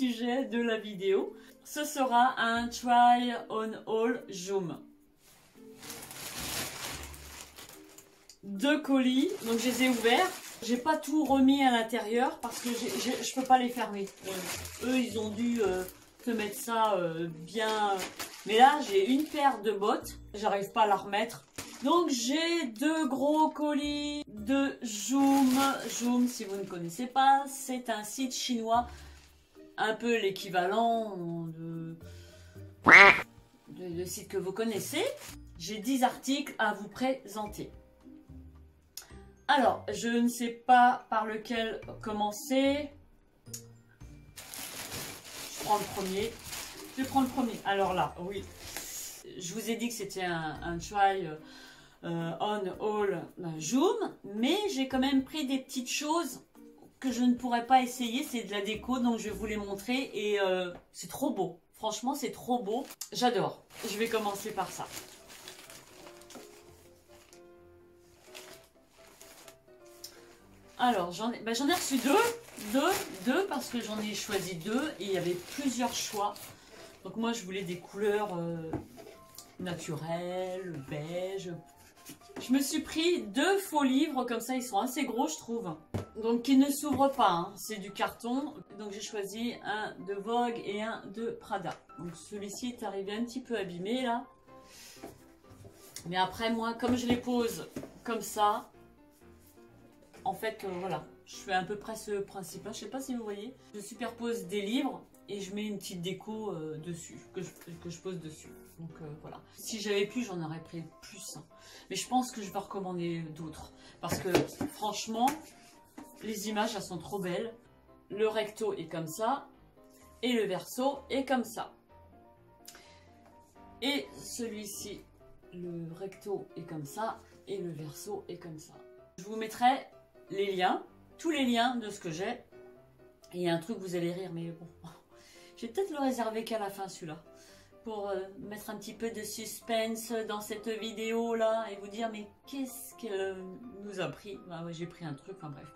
sujet de la vidéo. Ce sera un try on all zoom. 2 colis, donc je les ai ouverts. J'ai pas tout remis à l'intérieur parce que je peux pas les fermer. Eux, ils ont dû te mettre ça bien. Mais là, j'ai une paire de bottes. J'arrive pas à la remettre. Donc, j'ai 2 gros colis de Joom. Joom, si vous ne connaissez pas, c'est un site chinois. Un peu l'équivalent de site que vous connaissez. J'ai 10 articles à vous présenter. Alors, je ne sais pas par lequel commencer. Je prends le premier. Je prends le premier. Alors là, oui. Je vous ai dit que c'était un try on all zoom. Mais j'ai quand même pris des petites choses que je ne pourrais pas essayer. C'est de la déco, donc je vais vous les montrer. Et c'est trop beau. Franchement, c'est trop beau. J'adore. Je vais commencer par ça. Alors, j'en ai reçu deux parce que j'en ai choisi 2 et il y avait plusieurs choix. Donc moi, je voulais des couleurs naturelles, beige. Je me suis pris 2 faux livres, comme ça, ils sont assez gros, je trouve. Donc, qui ne s'ouvrent pas, hein. C'est du carton. Donc, j'ai choisi un de Vogue et un de Prada. Donc, celui-ci est arrivé un petit peu abîmé, là. Mais après, moi, comme je les pose comme ça... En fait, voilà, je fais à peu près ce principe-là. Je ne sais pas si vous voyez. Je superpose des livres et je mets une petite déco dessus, que je pose dessus. Donc voilà. Si j'avais pu, j'en aurais pris plus. Hein. Mais je pense que je vais recommander d'autres. Parce que franchement, les images, elles sont trop belles. Le recto est comme ça. Et le verso est comme ça. Et celui-ci, le recto est comme ça. Et le verso est comme ça. Je vous mettrai... les liens, tous les liens de ce que j'ai. Et il y a un truc, vous allez rire, mais bon, je vais peut-être le réserver qu'à la fin celui-là, pour mettre un petit peu de suspense dans cette vidéo là et vous dire mais qu'est-ce qu'elle nous a pris. Ah ouais, j'ai pris un truc, enfin bref,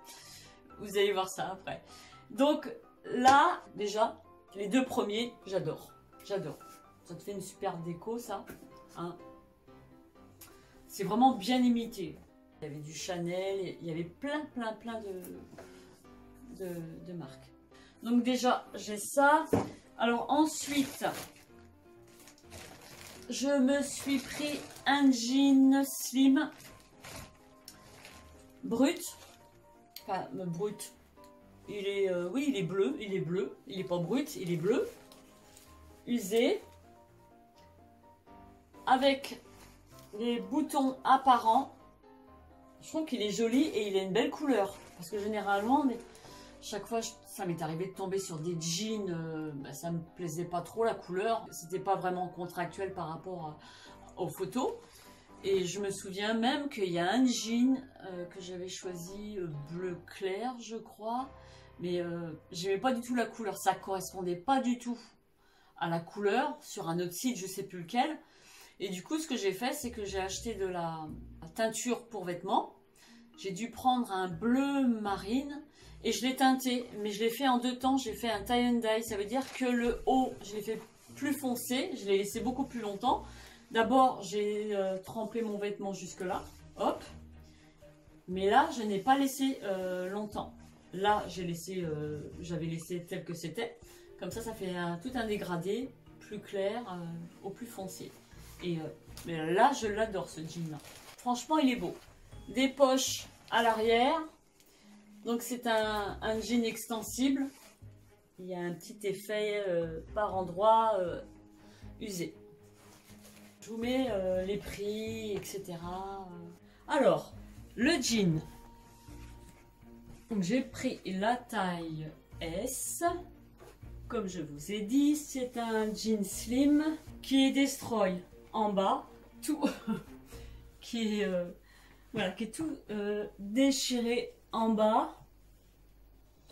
vous allez voir ça après. Donc là, déjà, les 2 premiers, j'adore, j'adore. Ça te fait une super déco ça, hein. C'est vraiment bien imité. Il y avait du Chanel, il y avait plein de marques. Donc déjà, j'ai ça. Alors ensuite, je me suis pris un jean slim brut. Enfin, brut. Il est, oui, il est bleu, il est bleu. Il n'est pas brut, il est bleu. Usé. Avec les boutons apparents. Je trouve qu'il est joli et il a une belle couleur. Parce que généralement, chaque fois, ça m'est arrivé de tomber sur des jeans. Ça me plaisait pas trop la couleur. C'était pas vraiment contractuel par rapport aux photos. Et je me souviens même qu'il y a un jean que j'avais choisi bleu clair, je crois. Mais j'aimais pas du tout la couleur. Ça correspondait pas du tout à la couleur sur un autre site, je sais plus lequel. Et du coup, ce que j'ai fait, c'est que j'ai acheté de la teinture pour vêtements. J'ai dû prendre un bleu marine et je l'ai teinté. Mais je l'ai fait en 2 temps. J'ai fait un tie and dye. Ça veut dire que le haut, je l'ai fait plus foncé. Je l'ai laissé beaucoup plus longtemps. D'abord, j'ai trempé mon vêtement jusque-là. Hop. Mais là, je n'ai pas laissé longtemps. Là, j'avais laissé tel que c'était. Comme ça fait tout un dégradé plus clair au plus foncé. Et mais là, je l'adore ce jean-là. Franchement, il est beau. Des poches à l'arrière. Donc, c'est un jean extensible. Il y a un petit effet par endroit usé. Je vous mets les prix, etc. Alors, le jean. Donc, j'ai pris la taille S. Comme je vous ai dit, c'est un jean slim qui est destroy en bas, tout qui est voilà, qui est tout déchiré en bas.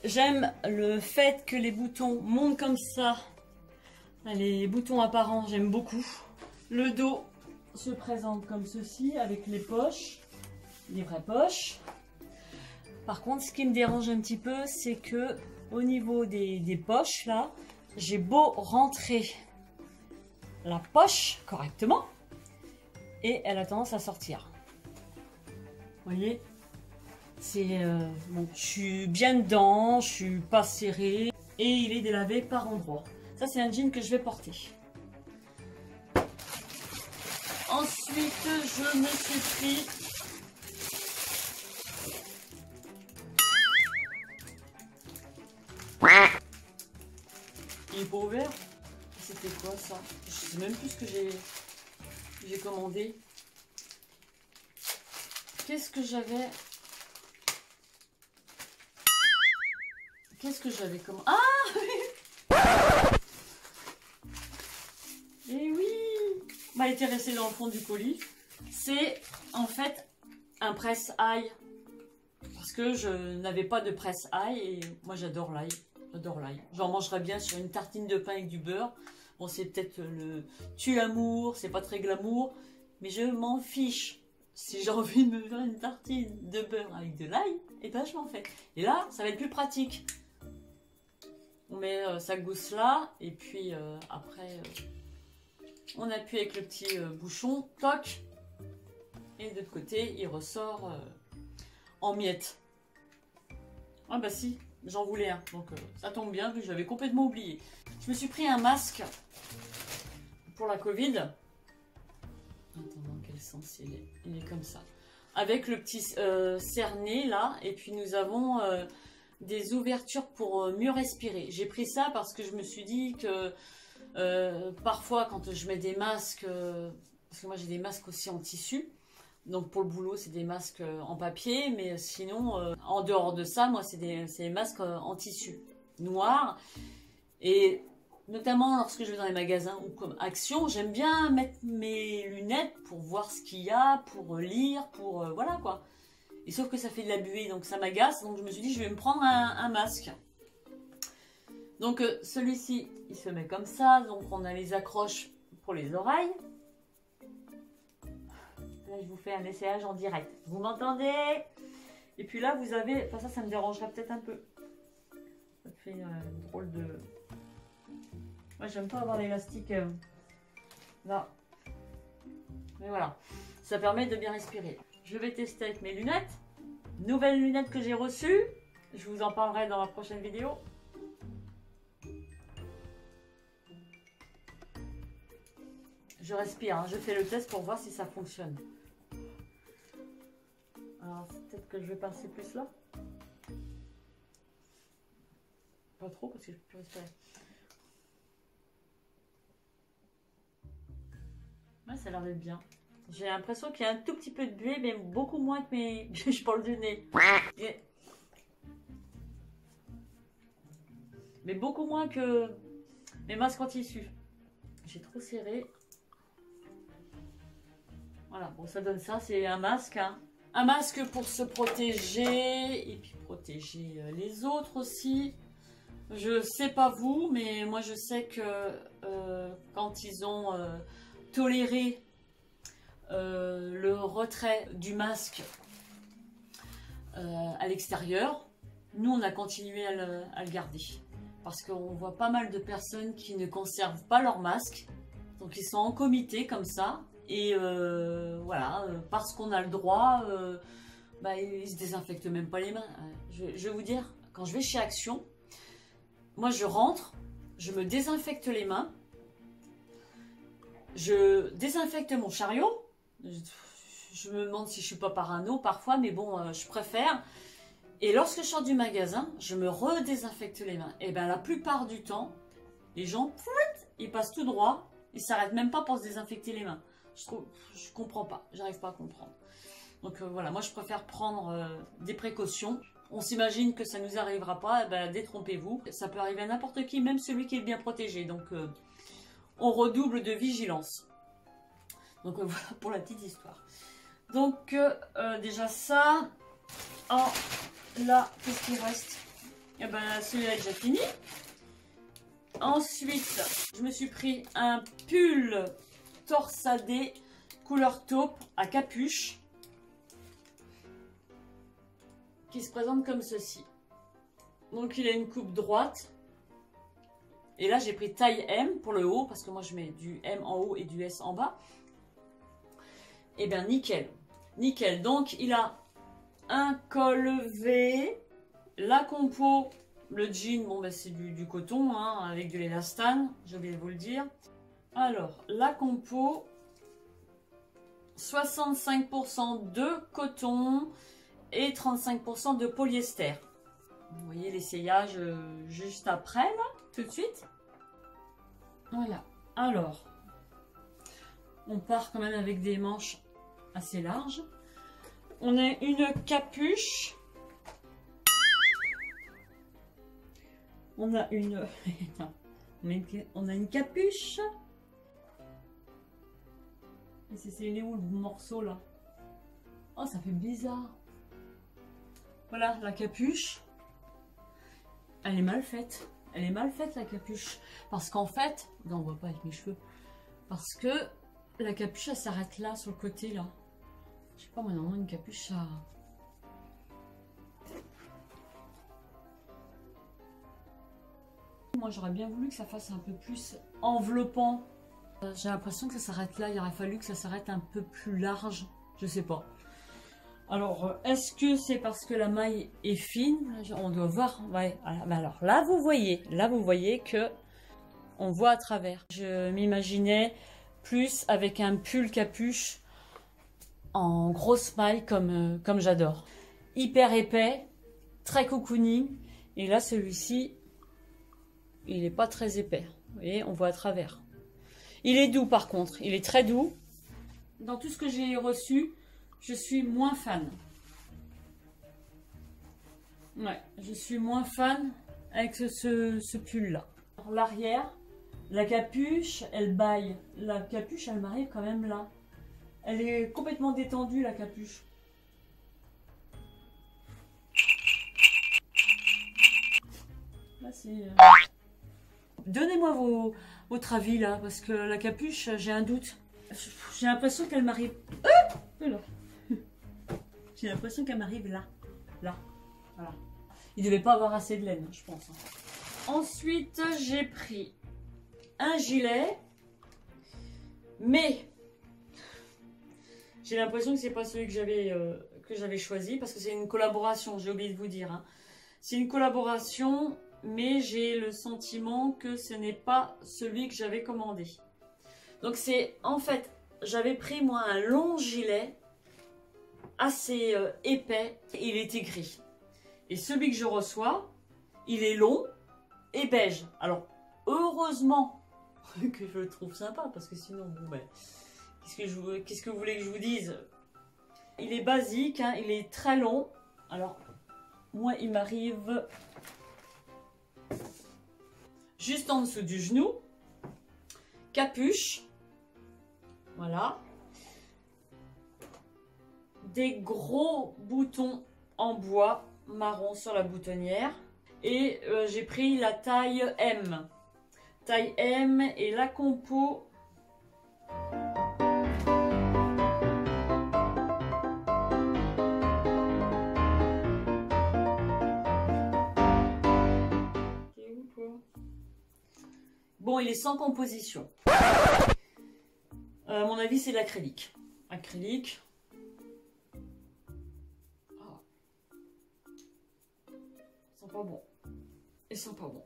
J'aime le fait que les boutons montent comme ça, les boutons apparents, j'aime beaucoup. Le dos se présente comme ceci avec les poches, les vraies poches. Par contre, ce qui me dérange un petit peu, c'est que au niveau des poches, là, j'ai beau rentrer la poche correctement, et elle a tendance à sortir. Vous voyez, c'est bon, je suis bien dedans, je suis pas serré, et il est délavé par endroits. Ça, c'est un jean que je vais porter. Ensuite, je me suis pris il est pas ouvert. C'était quoi ça? Je sais même plus ce que j'ai commandé. Qu'est-ce que j'avais? Qu'est-ce que j'avais commandé? Ah! Et oui! Bah, elle était restée dans le fond du colis. C'est en fait un presse-ail. Parce que je n'avais pas de presse-ail et moi j'adore l'ail. J'adore l'ail. J'en mangerais bien sur une tartine de pain avec du beurre. Bon, c'est peut-être le tue-amour, c'est pas très glamour, mais je m'en fiche. Si j'ai envie de me faire une tartine de beurre avec de l'ail, et ben je m'en fais. Et là, ça va être plus pratique. On met sa gousse là, et puis après, on appuie avec le petit bouchon, toc, et de l'autre côté, il ressort en miettes. Ah bah si, j'en voulais un, donc ça tombe bien, vu que j'avais complètement oublié. Je me suis pris un masque pour la Covid. Attends, dans quel sens il est comme ça. Avec le petit cerné là, et puis nous avons des ouvertures pour mieux respirer. J'ai pris ça parce que je me suis dit que parfois quand je mets des masques, parce que moi j'ai des masques aussi en tissu, donc pour le boulot c'est des masques en papier, mais sinon en dehors de ça, moi c'est des masques en tissu noir. Et notamment lorsque je vais dans les magasins ou comme Action, j'aime bien mettre mes lunettes pour voir ce qu'il y a, pour lire, pour voilà quoi. Et sauf que ça fait de la buée, donc ça m'agace, donc je me suis dit je vais me prendre un masque. Donc celui-ci, il se met comme ça, donc on a les accroches pour les oreilles. Là, je vous fais un essayage en direct. Vous m'entendez? Et puis là, vous avez... Enfin, ça me dérangerait peut-être un peu. Ça fait une drôle de... Moi, j'aime pas avoir l'élastique là. Mais voilà. Ça permet de bien respirer. Je vais tester avec mes lunettes. Nouvelles lunettes que j'ai reçues. Je vous en parlerai dans la prochaine vidéo. Je respire, hein. Je fais le test pour voir si ça fonctionne. Alors, peut-être que je vais passer plus là. Pas trop, parce que je peux plus respirer. Ouais, ça a l'air d'être bien. J'ai l'impression qu'il y a un tout petit peu de buée, mais beaucoup moins que mes... je parle du nez. Mais beaucoup moins que mes masques en tissu. J'ai trop serré. Voilà, bon, ça donne ça. C'est un masque, hein. Un masque pour se protéger et puis protéger les autres aussi. Je sais pas vous, mais moi je sais que quand ils ont toléré le retrait du masque à l'extérieur, nous on a continué à le garder. Parce qu'on voit pas mal de personnes qui ne conservent pas leur masque. Donc ils sont en comité comme ça. Et voilà, parce qu'on a le droit, bah, ils se désinfectent même pas les mains. Je vais vous dire, quand je vais chez Action, moi je rentre, je me désinfecte les mains, je désinfecte mon chariot. Je me demande si je suis pas parano parfois, mais bon, je préfère. Et lorsque je sors du magasin, je me redésinfecte les mains. Et bien la plupart du temps, les gens, ils passent tout droit, ils s'arrêtent même pas pour se désinfecter les mains. Je comprends pas, j'arrive pas à comprendre. Donc voilà, moi je préfère prendre des précautions. On s'imagine que ça nous arrivera pas, ben, détrompez-vous. Ça peut arriver à n'importe qui, même celui qui est bien protégé. Donc on redouble de vigilance. Donc voilà pour la petite histoire. Donc déjà ça. Oh, là, qu'est-ce qu'il reste? Eh ben celui-là est déjà fini. Ensuite, je me suis pris un pull torsadé couleur taupe à capuche qui se présente comme ceci. Donc il a une coupe droite. Et là j'ai pris taille M pour le haut, parce que moi je mets du M en haut et du S en bas. Et bien nickel. Nickel. Donc il a un col V. La compo, le jean, bon ben c'est du coton, hein, avec de l'élastane, j'ai oublié de vous le dire. Alors, la compo, 65% de coton et 35% de polyester. Vous voyez l'essayage juste après, là, tout de suite. Voilà. Alors, on part quand même avec des manches assez larges. On a une capuche. On a une... on a une capuche. Et c'est où le morceau là? Oh, ça fait bizarre. Voilà, la capuche. Elle est mal faite. Elle est mal faite, la capuche. Parce qu'en fait... Non, on voit pas avec mes cheveux. Parce que la capuche, elle s'arrête là, sur le côté, là. Je sais pas, moi, normalement, une capuche, ça... Moi, j'aurais bien voulu que ça fasse un peu plus enveloppant. J'ai l'impression que ça s'arrête là. Il aurait fallu que ça s'arrête un peu plus large. Je sais pas. Alors, est-ce que c'est parce que la maille est fine? On doit voir. Ouais. Alors là, vous voyez que on voit à travers. Je m'imaginais plus avec un pull capuche en grosse maille comme j'adore. Hyper épais, très cocooning. Et là, celui-ci, il n'est pas très épais. Vous voyez, on voit à travers. Il est doux par contre, il est très doux. Dans tout ce que j'ai reçu, je suis moins fan. Ouais, je suis moins fan avec ce pull-là. L'arrière, la capuche, elle baille. La capuche, elle m'arrive quand même là. Elle est complètement détendue, la capuche. Là, c'est... Donnez-moi votre avis là, parce que la capuche, j'ai un doute. J'ai l'impression qu'elle m'arrive... J'ai l'impression qu'elle m'arrive là. Là. Voilà. Il devait pas avoir assez de laine, je pense. Ensuite, j'ai pris un gilet. Mais j'ai l'impression que c'est pas celui que j'avais choisi, parce que c'est une collaboration, j'ai oublié de vous dire. Hein. C'est une collaboration... mais j'ai le sentiment que ce n'est pas celui que j'avais commandé. Donc c'est, en fait, j'avais pris moi un long gilet assez épais, il était gris. Et celui que je reçois, il est long et beige. Alors, heureusement que je le trouve sympa, parce que sinon, bon ben, qu'est-ce que vous voulez que je vous dise? Il est basique, hein, il est très long. Alors, moi, il m'arrive... juste en dessous du genou, capuche, voilà, des gros boutons en bois marron sur la boutonnière, et j'ai pris la taille M. Taille M et la compo. Bon, il est sans composition. À mon avis, c'est de l'acrylique. Acrylique. Oh. Ils sont pas bons. Ils sont pas bons.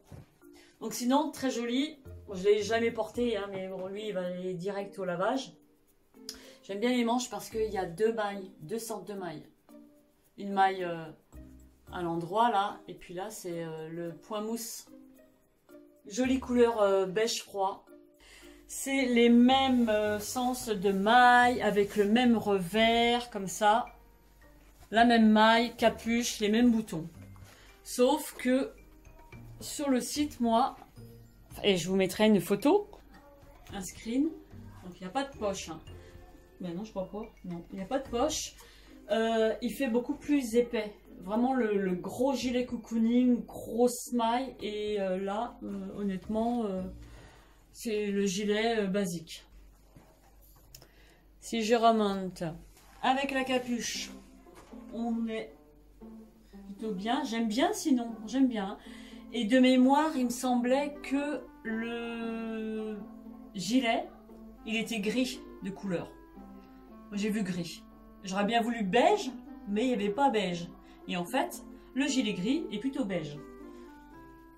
Donc sinon, très joli. Je ne l'ai jamais porté, hein, mais bon, lui, il va aller direct au lavage. J'aime bien les manches parce qu'il y a deux mailles, deux sortes de mailles. Une maille à l'endroit, là. Et puis là, c'est le point mousse. Jolie couleur beige froid. C'est les mêmes sens de maille avec le même revers comme ça. La même maille, capuche, les mêmes boutons. Sauf que sur le site, moi, et je vous mettrai une photo, un screen. Donc il n'y a pas de poche. Hein. Mais non, je crois pas. Non, il n'y a pas de poche. Il fait beaucoup plus épais. Vraiment le gros gilet cocooning, grosse maille. Et là, honnêtement, c'est le gilet basique. Si je remonte avec la capuche, on est plutôt bien. J'aime bien sinon, j'aime bien. Et de mémoire, il me semblait que le gilet, il était gris de couleur. J'ai vu gris. J'aurais bien voulu beige, mais il n'y avait pas beige. Et en fait, le gilet gris est plutôt beige.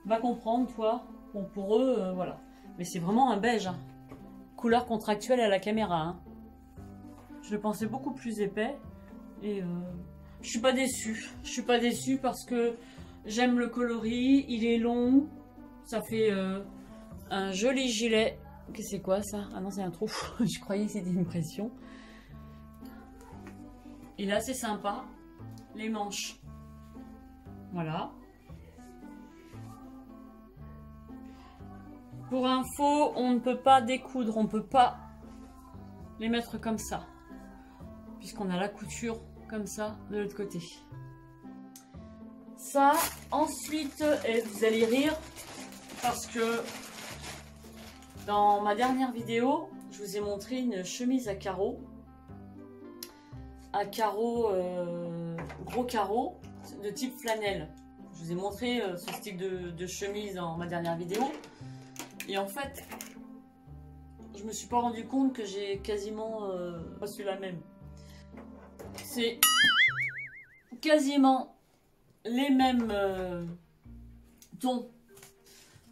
Va comprendre, toi. Bon, pour eux, voilà. Mais c'est vraiment un beige. Hein. Couleur contractuelle à la caméra. Hein. Je le pensais beaucoup plus épais. Et je suis pas déçue. Je suis pas déçue parce que j'aime le coloris. Il est long. Ça fait un joli gilet. Que c'est quoi ça? Ah non, c'est un trou. Je croyais que c'était une pression. Et là, c'est sympa. Les manches. Voilà. Pour info, on ne peut pas découdre. On ne peut pas les mettre comme ça. Puisqu'on a la couture comme ça de l'autre côté. Ça, ensuite, et vous allez rire. Parce que dans ma dernière vidéo, je vous ai montré une chemise à carreaux. À carreaux, gros carreaux, de type flanelle. Je vous ai montré ce style de chemise dans ma dernière vidéo. Et en fait, je me suis pas rendu compte que j'ai quasiment reçu la même. C'est quasiment les mêmes tons.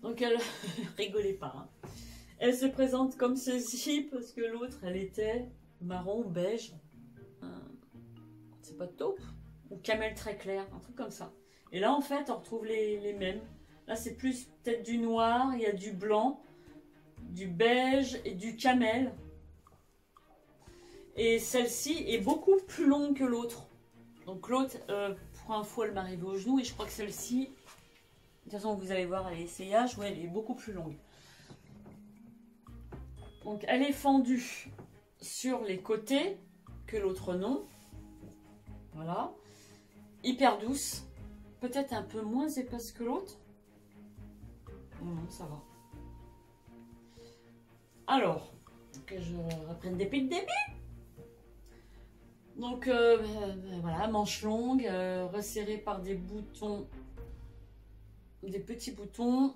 Donc elle rigolez pas. Hein. Elle se présente comme ceci parce que l'autre elle était marron, beige. C'est pas taupe ou camel très clair, un truc comme ça. Et là en fait on retrouve les mêmes. Là c'est plus peut-être du noir, il y a du blanc, du beige et du camel. Et celle-ci est beaucoup plus longue que l'autre. Donc l'autre, pour info, elle m'arrive au genou et je crois que celle-ci, de toute façon vous allez voir à l'essayage, ouais, elle est beaucoup plus longue. Donc elle est fendue sur les côtés que l'autre non. Voilà. Hyper douce. Peut-être un peu moins épaisse que l'autre. Non, ça va. Alors, que je reprenne depuis le début. Donc voilà, manche longue, resserrée par des boutons, des petits boutons.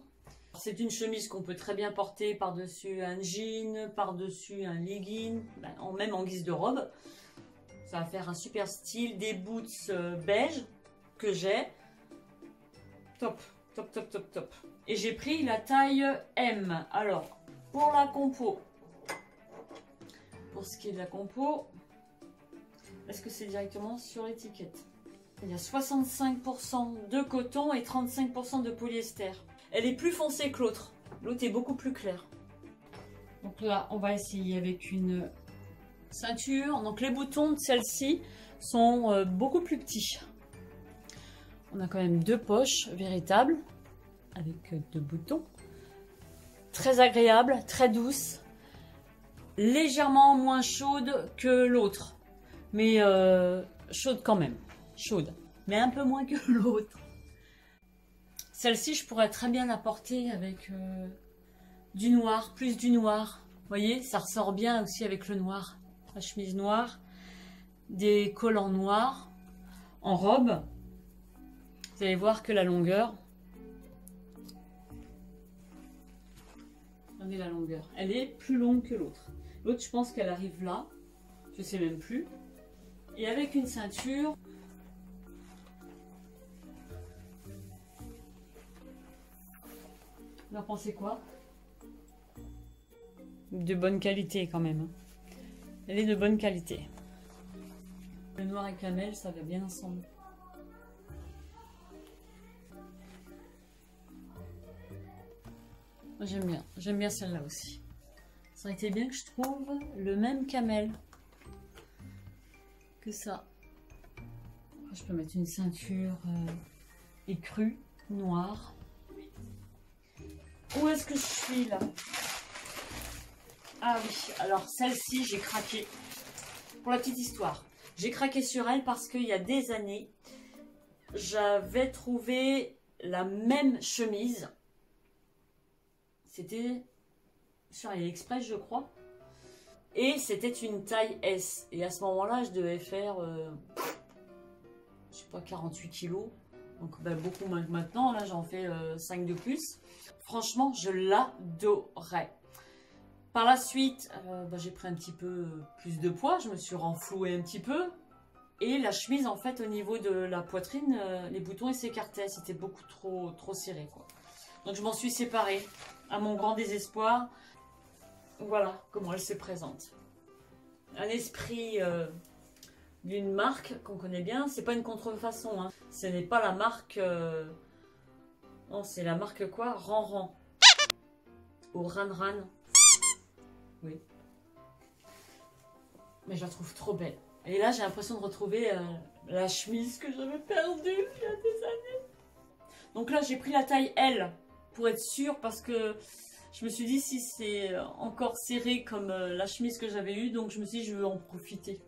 C'est une chemise qu'on peut très bien porter par-dessus un jean, par-dessus un legging, même en guise de robe. Ça va faire un super style, des boots beige que j'ai. Top, top, top, top, top. Et j'ai pris la taille M. Alors, pour la compo, pour ce qui est de la compo, est-ce que c'est directement sur l'étiquette? Il y a 65% de coton et 35% de polyester. Elle est plus foncée que l'autre. L'autre est beaucoup plus claire. Donc là, on va essayer avec une ceinture. Donc les boutons de celle-ci sont beaucoup plus petits. On a quand même deux poches véritables avec deux boutons. Très agréable, très douce. Légèrement moins chaude que l'autre. Mais chaude quand même. Chaude. Mais un peu moins que l'autre. Celle-ci, je pourrais très bien la porter avec du noir, plus du noir. Vous voyez, ça ressort bien aussi avec le noir. La chemise noire, des collants noirs, en robe. Vous allez voir que la longueur, regardez la longueur, elle est plus longue que l'autre. L'autre, je pense qu'elle arrive là, je sais même plus. Et avec une ceinture, vous en pensez quoi? De bonne qualité quand même. Elle est de bonne qualité. Le noir et camel, ça va bien ensemble. J'aime bien celle-là aussi. Ça aurait été bien que je trouve le même camel que ça. Je peux mettre une ceinture écrue, noire. Où est-ce que je suis là? Ah oui, alors celle-ci, j'ai craqué. Pour la petite histoire, j'ai craqué sur elle parce qu'il y a des années, j'avais trouvé la même chemise. C'était sur AliExpress, je crois. Et c'était une taille S. Et à ce moment-là, je devais faire, je sais pas, 48 kilos. Donc ben, beaucoup moins que maintenant, là j'en fais 5 de plus. Franchement, je l'adorais. Par la suite, ben, j'ai pris un petit peu plus de poids, je me suis renflouée un petit peu. Et la chemise, en fait, au niveau de la poitrine, les boutons ils s'écartaient, c'était beaucoup trop serré, quoi. Donc je m'en suis séparée, à mon grand désespoir. Voilà comment elle se présente. Un esprit d'une marque qu'on connaît bien, c'est pas une contrefaçon, hein. Ce n'est pas la marque... Non, c'est la marque quoi? Ranran. Au Ranran. Oui. Mais je la trouve trop belle. Et là, j'ai l'impression de retrouver la chemise que j'avais perdue il y a des années. Donc là, j'ai pris la taille L pour être sûre parce que je me suis dit si c'est encore serré comme la chemise que j'avais eue. Donc je me suis dit je veux en profiter.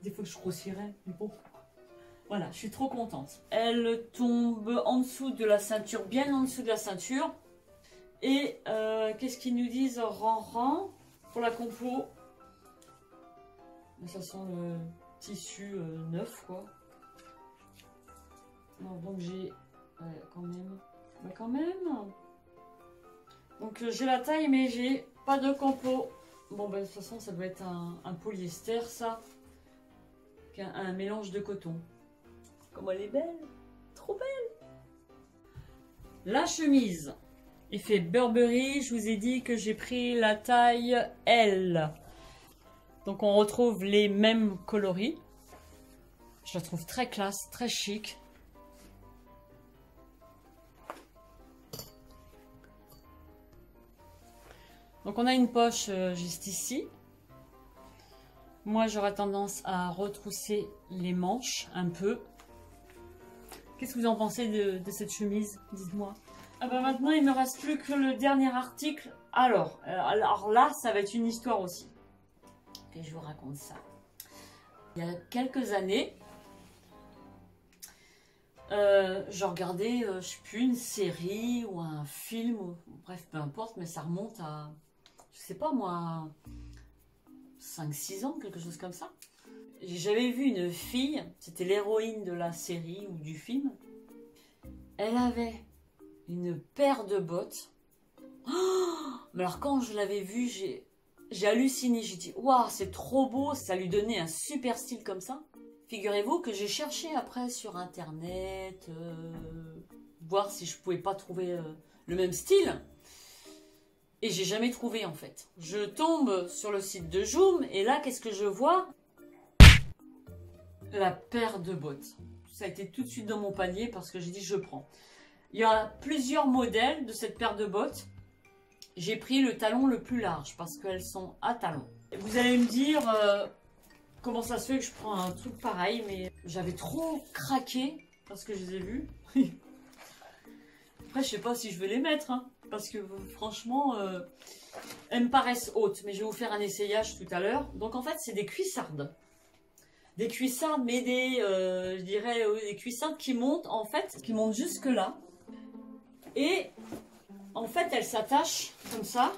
Des fois, je grossirais, mais bon. Voilà, je suis trop contente. Elle tombe en dessous de la ceinture, bien en dessous de la ceinture. Et qu'est-ce qu'ils nous disent? Ranran pour la compo. Ça sent le tissu neuf, quoi. Non, donc j'ai... Ouais, quand même. Mais quand même. Donc j'ai la taille, mais j'ai pas de compo. Bon, ben de toute façon, ça doit être un polyester, ça. Un mélange de coton. Comme elle est belle. Trop belle. La chemise. Effet Burberry. Je vous ai dit que j'ai pris la taille L. Donc on retrouve les mêmes coloris. Je la trouve très classe, très chic. Donc on a une poche juste ici. Moi j'aurais tendance à retrousser les manches un peu. Qu'est-ce que vous en pensez de cette chemise? Dites-moi. Ah bah maintenant il me reste plus que le dernier article. Alors là ça va être une histoire aussi. Et je vous raconte ça. Il y a quelques années, je regardais, je sais plus, une série ou un film, ou, bref, peu importe, mais ça remonte à, je sais pas moi, 5-6 ans, quelque chose comme ça. J'avais vu une fille, c'était l'héroïne de la série ou du film. Elle avait une paire de bottes. Oh, mais alors quand je l'avais vue, j'ai halluciné, j'ai dit waouh, c'est trop beau, ça lui donnait un super style comme ça. Figurez-vous que j'ai cherché après sur internet, voir si je pouvais pas trouver le même style. Et j'ai jamais trouvé en fait. Je tombe sur le site de Joom et là qu'est-ce que je vois? La paire de bottes. Ça a été tout de suite dans mon panier parce que j'ai dit je prends. Il y a plusieurs modèles de cette paire de bottes. J'ai pris le talon le plus large parce qu'elles sont à talons. Vous allez me dire comment ça se fait que je prends un truc pareil, mais j'avais trop craqué parce que je les ai vus. Après, je sais pas si je vais les mettre, hein, parce que franchement, elles me paraissent hautes, mais je vais vous faire un essayage tout à l'heure. Donc en fait, c'est des cuissardes. Des cuissardes, mais je dirais des cuissardes qui montent en fait, qui montent jusque là. Et en fait, elles s'attachent comme ça.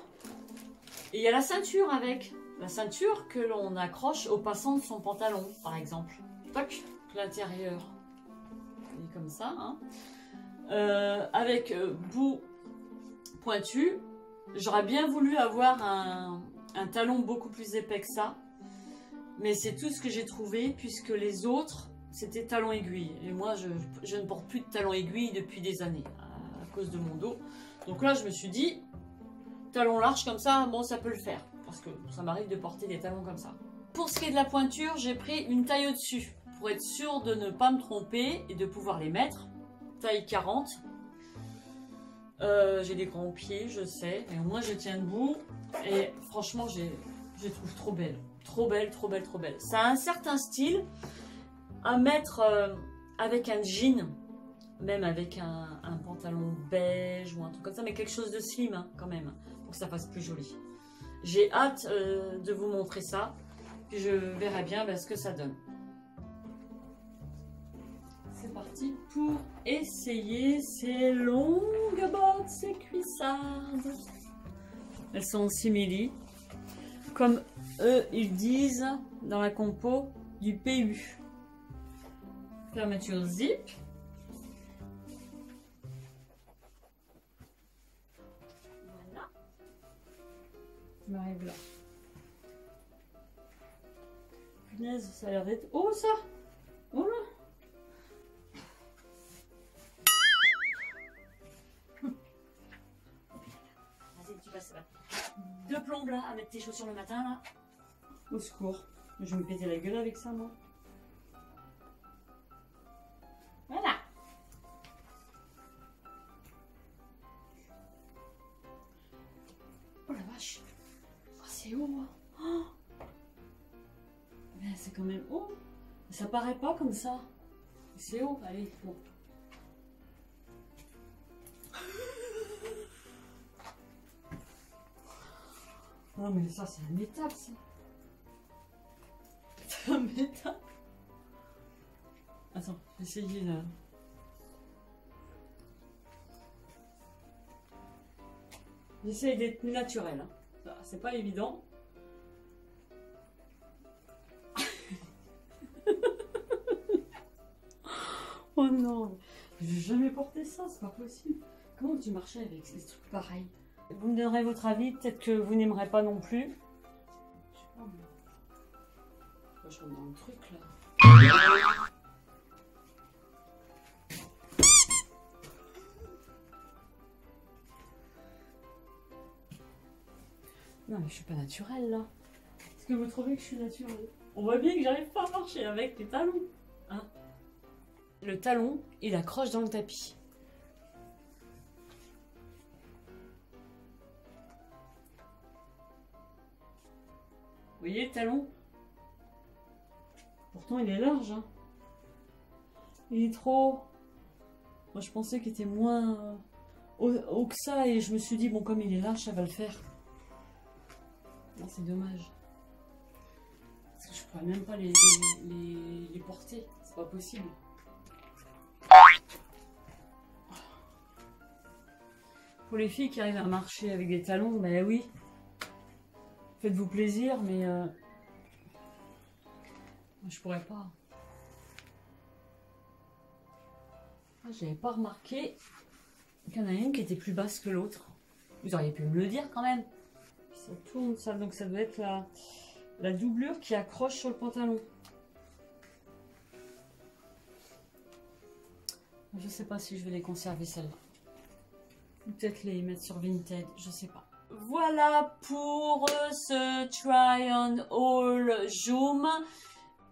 Et il y a la ceinture avec. La ceinture que l'on accroche au passant de son pantalon, par exemple. Toc, l'intérieur. Et comme ça, hein. Avec bout pointu. J'aurais bien voulu avoir un talon beaucoup plus épais que ça. Mais c'est tout ce que j'ai trouvé, puisque les autres, c'était talon aiguille. Et moi, je ne porte plus de talon aiguille depuis des années, à cause de mon dos. Donc là, je me suis dit, talon large comme ça, bon, ça peut le faire. Parce que ça m'arrive de porter des talons comme ça. Pour ce qui est de la pointure, j'ai pris une taille au-dessus. Pour être sûr de ne pas me tromper et de pouvoir les mettre. Taille 40. J'ai des grands pieds, je sais. Mais au moins, je tiens debout. Et franchement, je les trouve trop belles. Trop belle, trop belle, trop belle. Ça a un certain style à mettre avec un jean, même avec un pantalon beige ou un truc comme ça, mais quelque chose de slim hein, quand même, pour que ça fasse plus joli. J'ai hâte de vous montrer ça, puis je verrai bien ce que ça donne. C'est parti pour essayer ces longues bottes, ces cuissardes. Elles sont en simili. Comme eux, ils disent dans la compo du PU. Fermeture zip. qui m'arrive là. Punaise, ça a l'air d'être... Oh ça! Oh là! Vas-y, tu passes là. 2 plombes là à mettre tes chaussures le matin là. Au secours. Je vais me péter la gueule avec ça moi. Voilà. Oh la vache. Oh, c'est haut. Oh. Mais c'est quand même haut. Ça paraît pas comme ça. C'est haut. Allez, bon. Non mais ça c'est un étape ça. C'est un étape. Attends, essayez là. J'essaye d'être naturel. Hein. C'est pas évident. Oh non, je vais jamais porter ça, c'est pas possible. Comment tu marchais avec ces trucs pareils? Vous me donnerez votre avis, peut-être que vous n'aimerez pas non plus. Je sais pas moi. Je rentre dans le truc là. Non mais je suis pas naturelle là. Est-ce que vous trouvez que je suis naturelle? On voit bien que j'arrive pas à marcher avec les talons. Hein? Le talon, il accroche dans le tapis. Vous voyez le talon? Pourtant il est large. Hein. Il est trop... Moi je pensais qu'il était moins haut que ça et je me suis dit bon comme il est large ça va le faire. C'est dommage. Parce que je pourrais même pas les porter. C'est pas possible. Pour les filles qui arrivent à marcher avec des talons, ben oui. Faites-vous plaisir, mais je pourrais pas. J'avais pas remarqué qu'il y en a une qui était plus basse que l'autre. Vous auriez pu me le dire quand même. Ça tourne ça, donc ça doit être la doublure qui accroche sur le pantalon. Je sais pas si je vais les conserver celles-là. Peut-être les mettre sur Vinted, je sais pas. Voilà pour ce try on haul Joom.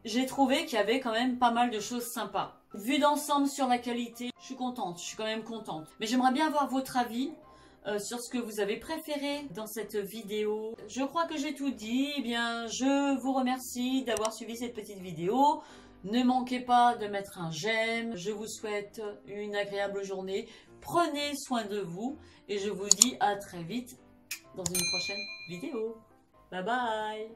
J'ai trouvé qu'il y avait quand même pas mal de choses sympas. Vu d'ensemble sur la qualité, je suis contente, je suis quand même contente. Mais j'aimerais bien avoir votre avis sur ce que vous avez préféré dans cette vidéo. Je crois que j'ai tout dit. Eh bien, je vous remercie d'avoir suivi cette petite vidéo. Ne manquez pas de mettre un j'aime. Je vous souhaite une agréable journée. Prenez soin de vous et je vous dis à très vite dans une prochaine vidéo. Bye bye!